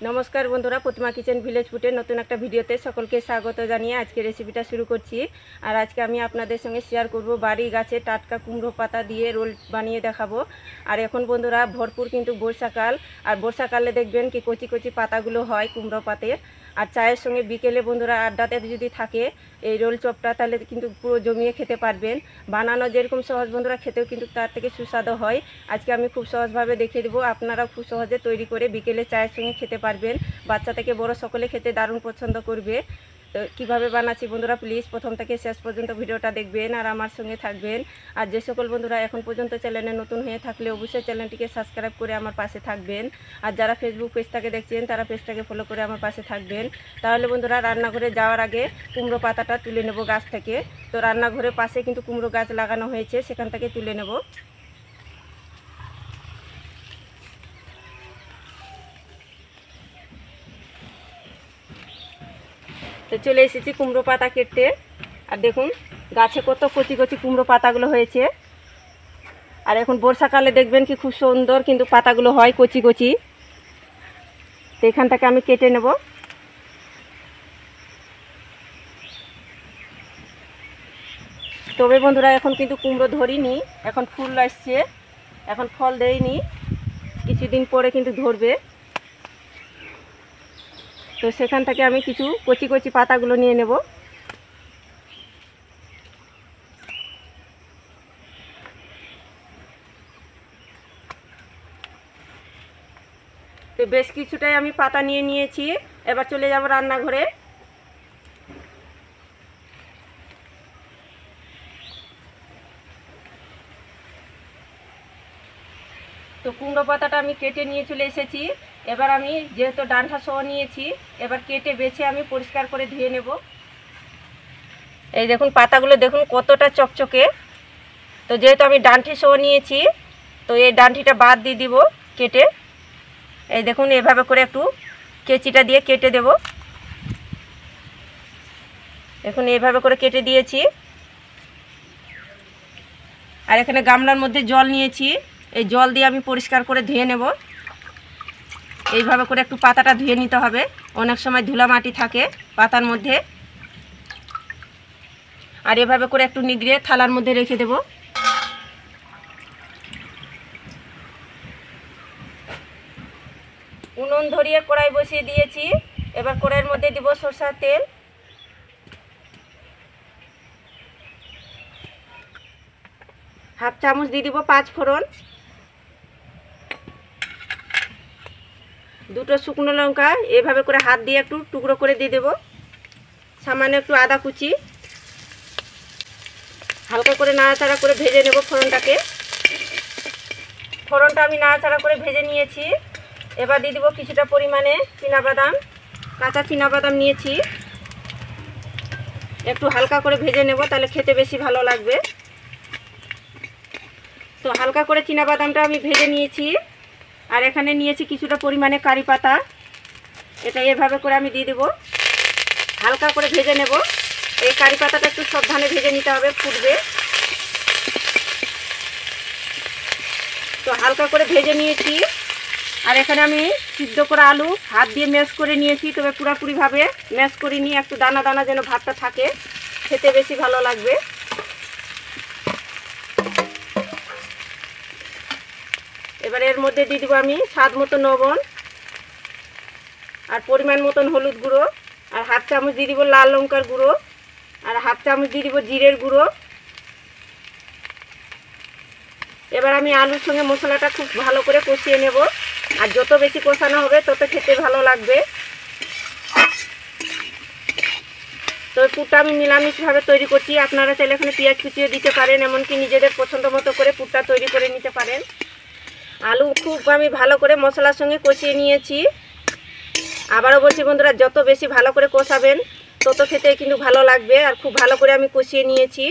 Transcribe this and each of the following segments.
नमस्कार बंधुरा प्रतिमा kitchen village ফুডে নতুন একটা ভিডিওতে সকলকে স্বাগত জানিয়ে আজকে রেসিপিটা শুরু করছি। আর আজকে আমি আপনাদের সঙ্গে শেয়ার করব বাড়ি গাছে টাটকা কুমড়ো পাতা দিয়ে রোল বানিয়ে দেখাবো। আর এখন বন্ধুরা ভরপুর কিন্তু বর্ষাকাল, আর বর্ষাকালে দেখবেন কি কচি কচি পাতাগুলো হয় কুমড়ো পাতের। আর চায়ের সঙ্গে বিকেলে বন্ধুরা আড্ডাতে যদি থাকে এই রোল চপটা তাহলে কিন্তু পুরো জমিয়ে খেতে পারবেন। বানানো যেরকম সহজ বন্ধুরা খেতেও কিন্তু তার থেকে সুস্বাদু হয়। আজকে আমি খুব সহজভাবে দেখিয়ে দেবো, আপনারাও খুব সহজে তৈরি করে বিকেলে চায়ের সঙ্গে খেতে পারবেন। বাচ্চা থেকে বড় সকলে খেতে দারুণ পছন্দ করবে। তো কীভাবে বানাচ্ছি বন্ধুরা প্লিজ প্রথম থেকে শেষ পর্যন্ত ভিডিওটা দেখবেন আর আমার সঙ্গে থাকবেন। আর যে সকল বন্ধুরা এখন পর্যন্ত চ্যানেলে নতুন হয়ে থাকলে অবশ্যই চ্যানেলটিকে সাবস্ক্রাইব করে আমার পাশে থাকবেন। আর যারা ফেসবুক পেজটাকে দেখছেন তারা পেজটাকে ফলো করে আমার পাশে থাকবেন। তাহলে বন্ধুরা রান্নাঘরে যাওয়ার আগে কুমড়ো পাতাটা তুলে নেব গাছ থেকে। তো রান্নাঘরের পাশে কিন্তু কুমড়ো গাছ লাগানো হয়েছে, সেখান থেকে তুলে নেব। তো চলে এসেছি কুমড়ো পাতা কেটে। আর দেখুন গাছে কত কচি কচি কুমড়ো পাতাগুলো হয়েছে। আর এখন বর্ষাকালে দেখবেন কি খুব সুন্দর কিন্তু পাতাগুলো হয় কচি কচি। তো এখান থেকে আমি কেটে নেব। তবে বন্ধুরা এখন কিন্তু কুমড়ো ধরিনি, এখন ফুল আসছে, এখন ফল দেয়নি, কিছুদিন পরে কিন্তু ধরবে। তো সেখান থেকে আমি কিছু কচি কচি পাতাগুলো নিয়ে নেব। তো বেশ কিছুটাই আমি পাতা নিয়ে নিয়েছি, এবার চলে যাব রান্নাঘরে। তো কুমড়ো পাতাটা আমি কেটে নিয়ে চলে এসেছি। এবার আমি যেহেতু ডাঁটা সহ নিয়েছি, এবার কেটে বেছে আমি পরিষ্কার করে ধুয়ে নেব। এই দেখুন পাতাগুলো দেখুন কতটা চকচকে। তো যেহেতু আমি ডাঁটি সহ নিয়েছি, তো এই ডাঁটিটা বাদ দিয়ে দিব কেটে। এই দেখুন এভাবে করে একটু কেচিটা দিয়ে কেটে দেব। দেখুন এইভাবে করে কেটে দিয়েছি। আর এখানে গামলার মধ্যে জল নিয়েছি, এই জল দিয়ে আমি পরিষ্কার করে ধুয়ে নেব। এইভাবে করে একটু পাতাটা ধুয়ে নিতে হবে, অনেক সময় ধুলা মাটি থাকে পাতার মধ্যে। আর এভাবে করে একটু নিগড়ে থালার মধ্যে রেখে দেব। উনুন ধরিয়ে কড়াই বসিয়ে দিয়েছি। এবার কড়াইয়ের মধ্যে দিব সরষের তেল। হাফ চামচ দিয়ে দিব 5 ফোড়ন, দুটো শুকনো লঙ্কা এভাবে করে হাত দিয়ে একটু টুকরো করে দিয়ে দেব। সামান্য একটু আদা কুচি, হালকা করে নাড়াচাড়া করে ভেজে নেব ফোড়নটাকে। ফোড়নটা আমি নাড়াচাড়া করে ভেজে নিয়েছি। এবার দিয়ে দেবো কিছুটা পরিমাণে চীনাবাদাম, কাঁচা চীনাবাদাম নিয়েছি। একটু হালকা করে ভেজে নেব, তাহলে খেতে বেশি ভালো লাগবে। তো হালকা করে চীনাবাদামটা আমি ভেজে নিয়েছি। আর এখানে নিয়েছি কিছুটা পরিমাণে কারি পাতা, এটা এভাবে করে আমি দিয়ে দেব। হালকা করে ভেজে নেব। এই কারি পাতাটা একটু সাবধানে ভেজে নিতে হবে, ফুটবে। তো হালকা করে ভেজে নিয়েছি। আর এখানে আমি সিদ্ধ করা আলু হাত দিয়ে ম্যাশ করে নিয়েছি, তবে পুরোপুরিভাবে ম্যাশ করে নিয়ে একটু দানা দানা যেন ভাতটা থাকে, খেতে বেশি ভালো লাগবে। এবার এর মধ্যে দিয়ে দেবো আমি স্বাদ মতো লবণ, আর পরিমাণ মতন হলুদ গুঁড়ো, আর হাফ চামচ দিয়ে দিব লাল লঙ্কার গুঁড়ো, আর হাফ চামচ দিয়ে দিব জিরের গুঁড়ো। এবার আমি আলুর সঙ্গে মশলাটা খুব ভালো করে কষিয়ে নেব। আর যত বেশি কষানো হবে তত খেতে ভালো লাগবে। তো পুরটা আমি নিরামিষভাবে তৈরি করছি, আপনারা চাইলে এখানে পেঁয়াজ কুচিয়ে দিতে পারেন, এমনকি নিজেদের পছন্দ মতো করে পুরটা তৈরি করে নিতে পারেন। আলু খুব আমি ভালো করে মশলার সঙ্গে কষিয়ে নিয়েছি। আবারও বলছি বন্ধুরা, যত বেশি ভালো করে কষাবেন তত খেতে কিন্তু ভালো লাগবে। আর খুব ভালো করে আমি কষিয়ে নিয়েছি।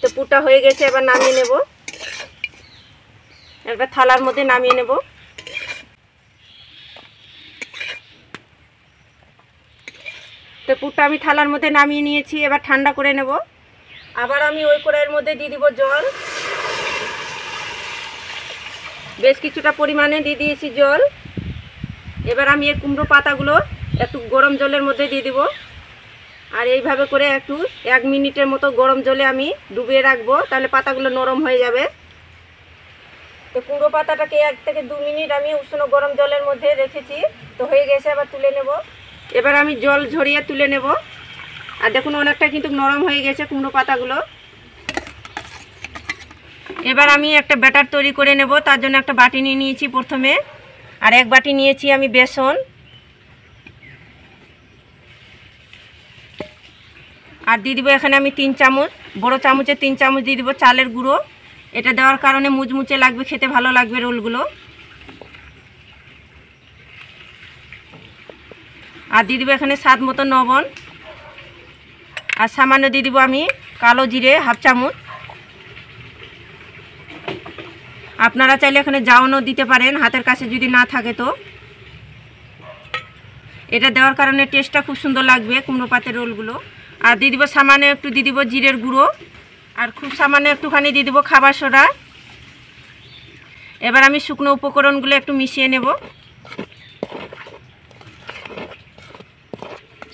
তো পুরটা হয়ে গেছে, এবার নামিয়ে নেব। এবার থালার মধ্যে নামিয়ে নেব। তো পুরটা আমি থালার মধ্যে নামিয়ে নিয়েছি, এবার ঠান্ডা করে নেব। আবার আমি ওই কড়াইয়ের মধ্যে দিয়ে দিব জল। বেশ কিছুটা পরিমাণে দিয়ে দিয়েছি জল। এবার আমি এই কুমড়ো পাতাগুলো একটু গরম জলের মধ্যে দিয়ে দিব, আর এইভাবে করে একটু 1 মিনিটের মতো গরম জলে আমি ডুবিয়ে রাখবো, তাহলে পাতাগুলো নরম হয়ে যাবে। তো কুমড়ো পাতাটাকে 1 থেকে 2 মিনিট আমি উষ্ণ গরম জলের মধ্যে রেখেছি, তো হয়ে গেছে। এবার তুলে নেব। এবার আমি জল ঝরিয়ে তুলে নেব। আর দেখুন অনেকটা কিন্তু নরম হয়ে গেছে কুমড়ো পাতাগুলো। এবার আমি একটা ব্যাটার তৈরি করে নেব। তার জন্য একটা বাটি নিয়ে নিয়েছি প্রথমে, আর 1 বাটি নিয়েছি আমি বেসন, আর দিয়ে দিব এখানে আমি 3 চামচ, বড় চামচে 3 চামচ দিয়ে দিব চালের গুঁড়ো। এটা দেওয়ার কারণে মুচমুচে লাগবে, খেতে ভালো লাগবে রোলগুলো। আর দিয়ে দিব এখানে স্বাদ মতো লবণ, আর সামান্য দিয়ে দিব আমি কালো জিরে 1/2 চামচ। আপনারা চাইলে এখানে জাওয়ানও দিতে পারেন, হাতের কাছে যদি না থাকে তো। এটা দেওয়ার কারণে টেস্টটা খুব সুন্দর লাগবে কুমড়ো পাতের রোলগুলো। আর দিয়ে দিব সামান্য একটু দিয়ে দিব জিরের গুঁড়ো, আর খুব সামান্য একটুখানি দিয়ে দিব খাবার সোডা। এবার আমি শুকনো উপকরণগুলো একটু মিশিয়ে নেব।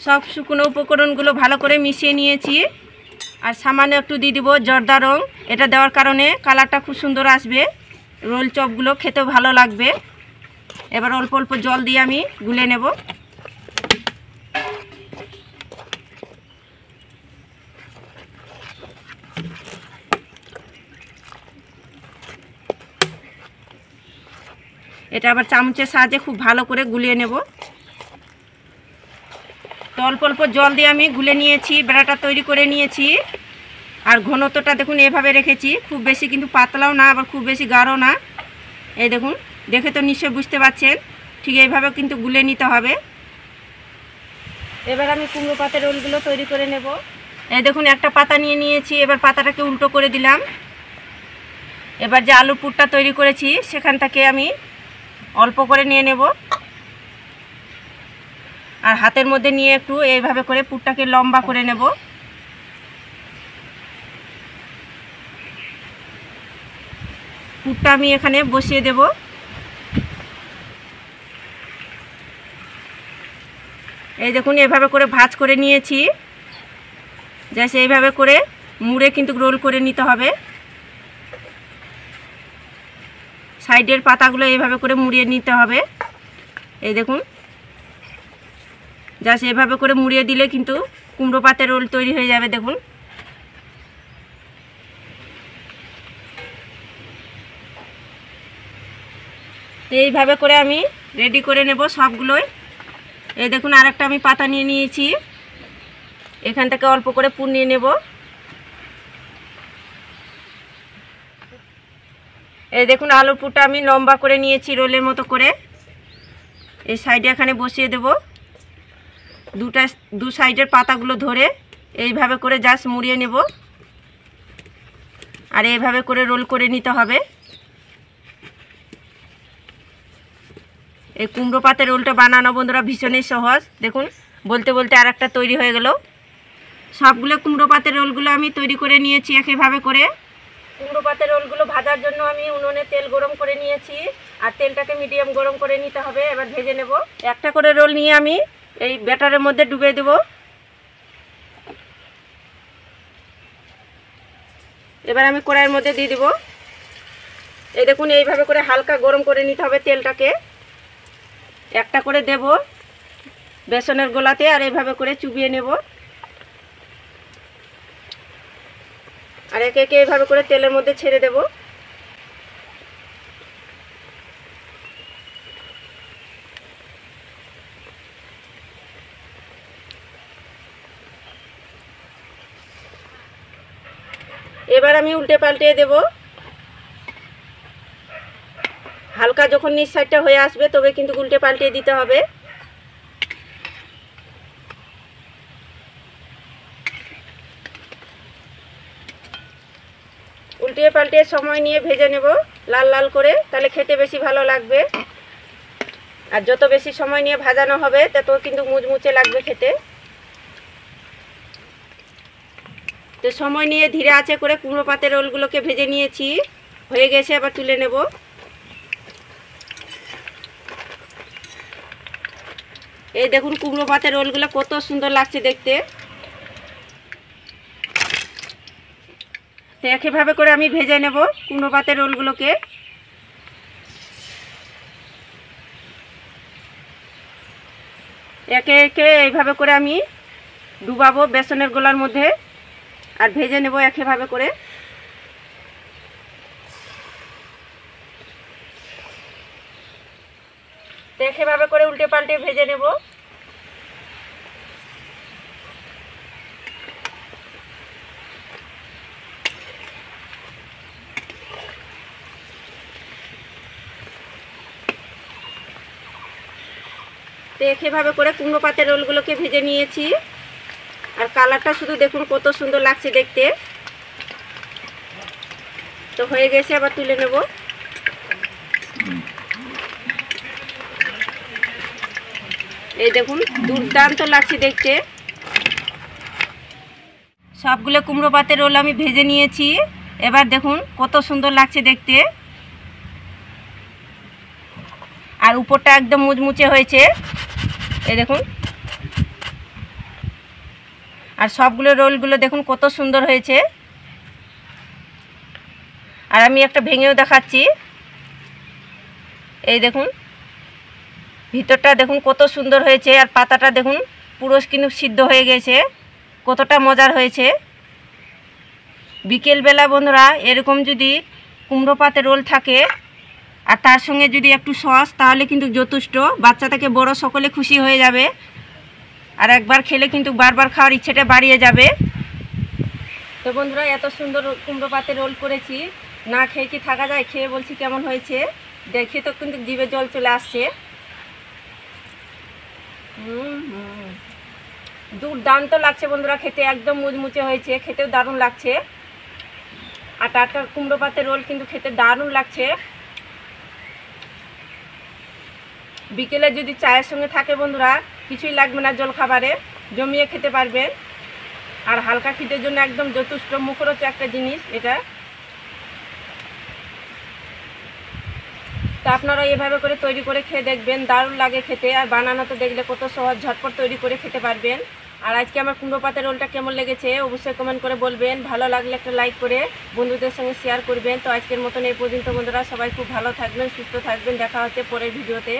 সব শুকনো উপকরণগুলো ভালো করে মিশিয়ে নিয়েছি, আর সামান্য একটু দিয়ে দিব জর্দা রং। এটা দেওয়ার কারণে কালারটা খুব সুন্দর আসবে, রোল চপগুলো খেতেও ভালো লাগবে। এবার অল্প অল্প জল দিয়ে আমি গুলে নেব। এটা আবার চামচের সাহায্যে খুব ভালো করে গুলিয়ে নেব। তো অল্প অল্প জল দিয়ে আমি গুলে নিয়েছি, বেড়াটা তৈরি করে নিয়েছি। আর ঘনত্বটা দেখুন এভাবে রেখেছি, খুব বেশি কিন্তু পাতলাও না, আবার খুব বেশি গাঢ়ও না। এই দেখুন, দেখে তো নিশ্চয়ই বুঝতে পারছেন, ঠিক এইভাবে কিন্তু গুলে নিতে হবে। এবার আমি কুমড়ো পাতার রোলগুলো তৈরি করে নেব। এই দেখুন একটা পাতা নিয়ে নিয়েছি, এবার পাতাটাকে উল্টো করে দিলাম। এবার যে আলুর পুরটা তৈরি করেছি সেখান থেকে আমি অল্প করে নিয়ে নেব, আর হাতের মধ্যে নিয়ে একটু এইভাবে করে পুরটাকে লম্বা করে নেব। পুরটা আমি এখানে বসিয়ে দেব। এই দেখুন এভাবে করে ভাঁজ করে নিয়েছি, জাস্ট এইভাবে করে মুড়ে কিন্তু রোল করে নিতে হবে। সাইডের পাতাগুলো এইভাবে করে মুড়িয়ে নিতে হবে। এই দেখুন, জাস্ট এভাবে করে মুড়িয়ে দিলে কিন্তু কুমড়ো পাতার রোল তৈরি হয়ে যাবে। দেখুন, এইভাবে করে আমি রেডি করে নেব সবগুলোই। এই দেখুন আরেকটা আমি পাতা নিয়ে নিয়েছি, এখান থেকে অল্প করে পুর নিয়ে নেব। এই দেখুন আলুর পুরটা আমি লম্বা করে নিয়েছি রোলের মতো করে। এই সাইডে এখানে বসিয়ে দেব। দু সাইডের পাতাগুলো ধরে এইভাবে করে জাস্ট মুড়িয়ে নেব, আর এইভাবে করে রোল করে নিতে হবে। এই কুমড়ো পাতার রোলটা বানানো বন্ধুরা ভীষণই সহজ। দেখুন বলতে বলতে আর একটা তৈরি হয়ে গেল। সবগুলো কুমড়ো পাতার রোলগুলো আমি তৈরি করে নিয়েছি একইভাবে করে। কুমড়ো পাতার রোলগুলো ভাজার জন্য আমি উনুনে তেল গরম করে নিয়েছি, আর তেলটাকে মিডিয়াম গরম করে নিতে হবে। এবার ভেজে নেব। একটা করে রোল নিয়ে আমি এই ব্যাটারের মধ্যে ডুবিয়ে দেব। এবার আমি কড়াইয়ের মধ্যে দিয়ে দেব। এই দেখুন এইভাবে করে হালকা গরম করে নিতে হবে তেলটাকে। একটা করে দেব বেসনের গোলাতে, আর এইভাবে করে চুবিয়ে নেব, আর একে একে এইভাবে করে তেলের মধ্যে ছেড়ে দেব। এবার আমি উল্টে পাল্টে দেব। হালকা যখন নিচ সাইডটা হয়ে আসবে তবে কিন্তু উল্টে পাল্টে দিতে হবে। উল্টে পাল্টে সময় নিয়ে ভেজে নেব লাল লাল করে, তাহলে খেতে বেশি ভালো লাগবে। আর যত বেশি সময় নিয়ে ভাজানো হবে তত কিন্তু মুচমুচে লাগবে খেতে। তো সময় নিয়ে ধীরে আঁচে করে কুমড়ো পাতার রোলগুলোকে ভেজে নিয়েছি, হয়ে গেছে। আবার তুলে নেব। এই দেখুন কুমড়ো পাতার রোলগুলো কত সুন্দর লাগছে দেখতে। তো একইভাবে করে আমি ভেজে নেব কুমড়ো পাতার রোলগুলোকে। একে একে এইভাবে করে আমি ডুবাবো বেসনের গোলার মধ্যে আর ভেজে নেব একইভাবে করে। তো একইভাবে করে উল্টে পাল্টে ভেজে নেব। তো একইভাবে করে কুমড়ো পাতার রোলগুলোকে ভেজে নিয়েছি আর কালারটা শুধু দেখুন কত সুন্দর লাগছে দেখতে। তো হয়ে গেছে, আবার তুলে নেব। এই দেখুন দুর্দান্ত লাগছে দেখতে। সবগুলো কুমড়ো পাতার রোল আমি ভেজে নিয়েছি। এবার দেখুন কত সুন্দর লাগছে দেখতে আর উপরটা একদম মুচমুচে হয়েছে। এই দেখুন আর সবগুলো রোলগুলো দেখুন কত সুন্দর হয়েছে। আর আমি একটা ভেঙেও দেখাচ্ছি। এই দেখুন ভিতরটা দেখুন কত সুন্দর হয়েছে আর পাতাটা দেখুন পুরো কিন্তু সিদ্ধ হয়ে গেছে, কতটা মজার হয়েছে। বিকেলবেলা বন্ধুরা এরকম যদি কুমড়ো পাতার রোল থাকে আর তার সঙ্গে যদি একটু সস, তাহলে কিন্তু যথেষ্ট, বাচ্চা থেকে বড় সকলে খুশি হয়ে যাবে আর একবার খেলে কিন্তু বারবার খাওয়ার ইচ্ছেটা বাড়িয়ে যাবে। তো বন্ধুরা এত সুন্দর কুমড়ো পাতার রোল করেছি, না খেয়ে কি থাকা যায়? খেয়ে বলছি কেমন হয়েছে। দেখে তো কিন্তু জিভে জল চলে আসছে। দুর্দান্ত লাগছে বন্ধুরা খেতে, একদম মুচমুচে হয়েছে, খেতেও দারুণ লাগছে। আর টাটকা কুমড়ো পাতার রোল কিন্তু খেতে দারুণ লাগছে। বিকেলে যদি চায়ের সঙ্গে থাকে বন্ধুরা কিছুই লাগবে না, জল খাবারে জমিয়ে খেতে পারবেন। আর হালকা খিদের জন্য একদম যথেষ্ট মুখরোচ একটা জিনিস এটা। তো আপনারা এভাবে করে তৈরি করে খেয়ে দেখবেন, দারুণ লাগে খেতে। আর বানানো তো দেখলে কত সহজ, ঝটপট তৈরি করে খেতে পারবেন। আর আজকে আমার কুমড়ো পাতার রোলটা কেমন লেগেছে অবশ্যই কমেন্ট করে বলবেন। ভালো লাগলে একটা লাইক করে বন্ধুদের সঙ্গে শেয়ার করবেন। তো আজকের মতন এই পর্যন্ত বন্ধুরা, সবাই খুব ভালো থাকবেন, সুস্থ থাকবেন। দেখা হচ্ছে পরের ভিডিওতে।